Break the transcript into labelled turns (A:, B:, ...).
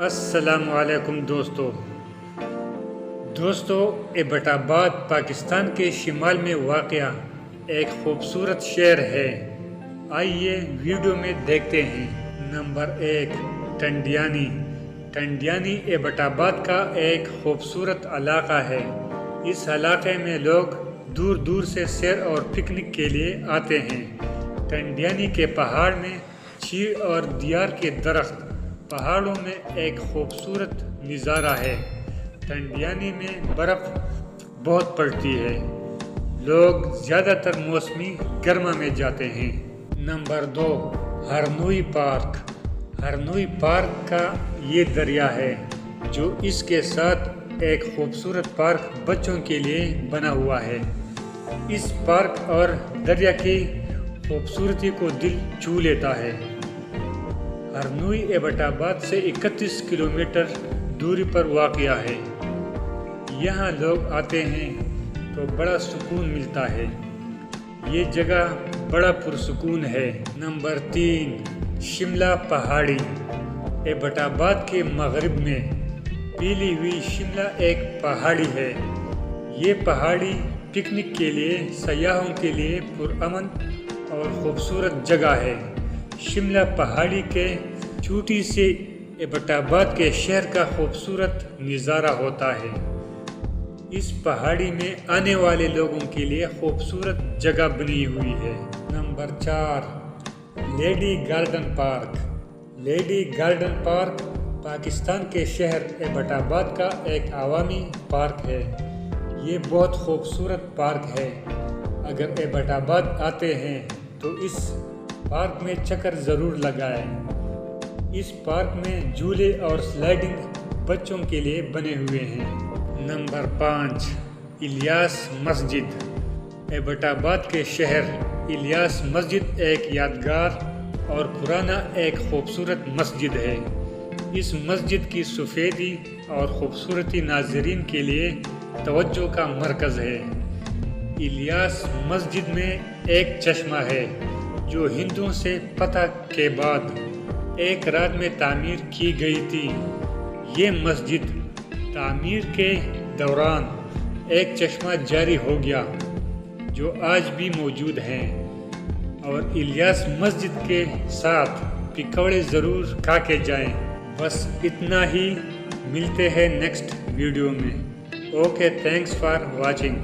A: السلام علیکم دوستو ایبٹ آباد پاکستان کے شمال میں واقع ایک خوبصورت شہر ہے۔ آئیے ویڈیو میں دیکھتے ہیں۔ نمبر 1، ٹنڈیانی۔ ٹنڈیانی ایبٹ آباد کا ایک خوبصورت علاقہ ہے۔ اس علاقے میں لوگ دور دور سے سیر اور پکنک کے لیے آتے ہیں۔ ٹنڈیانی کے پہاڑ میں چیڑ اور دیار کے درخت، پہاڑوں میں ایک خوبصورت نظارہ ہے۔ ٹنڈیانی میں برف بہت پڑتی ہے۔ لوگ زیادہ تر موسمی گرما میں جاتے ہیں۔ Number 2، Harnoi park. Harnoi park کا یہ دریا ہے جو اس کے ساتھ ایک خوبصورت پارک بچوں کے لیے بنا ہوا ہے۔ اس پارک اور دریا کی خوبصورتی کو دل چھو لیتا ہے۔ ہرنوئی ایبٹ آباد سے 31 کلومیٹر دوری پر واقع ہے۔ یہاں لوگ آتے ہیں تو بڑا سکون ملتا ہے۔ یہ جگہ بڑا پرسکون ہے۔ نمبر 3، شملہ پہاڑی۔ ایبٹ آباد کے مغرب میں پھیلی ہوئی شملہ ایک پہاڑی ہے۔ یہ پہاڑی پکنک کے لیے سیاحوں کے لیے پرامن اور خوبصورت جگہ ہے۔ شملہ پہاڑی کے چوٹی سے ایبٹ آباد کے شہر کا خوبصورت نظارہ ہوتا ہے۔ اس پہاڑی میں آنے والے لوگوں کے لیے خوبصورت جگہ بنی ہوئی ہے۔ Number 4، lady garden park. Lady garden park Pakistan کے شہر ایبٹ آباد کا ایک عوامی پارک ہے۔ یہ بہت خوبصورت پارک ہے۔ اگر ایبٹ آباد آتے ہیں تو اس پارک میں چکر ضرور لگائیں۔ اس پارک میں جھولے اور سلائیڈنگ بچوں کے لیے بنے ہوئے ہیں۔ نمبر 5، الیاس مسجد۔ ایبٹ آباد کے شہر الیاس مسجد ایک یادگار اور پرانا ایک خوبصورت مسجد ہے۔ اس مسجد کی سفیدی اور خوبصورتی ناظرین کے لیے توجہ کا مرکز ہے۔ الیاس مسجد میں ایک چشمہ ہے جو ہندوؤں سے فتح کے بعد ایک رات میں تعمیر کی گئی تھی۔ یہ مسجد تعمیر کے دوران ایک چشمہ جاری ہو گیا جو آج بھی موجود ہے۔ اور الیاس مسجد کے ساتھ پکوڑے ضرور کھا کے جائیں۔ بس اتنا ہی، ملتے ہیں نیکسٹ ویڈیو میں۔ Okay, thanks for watching.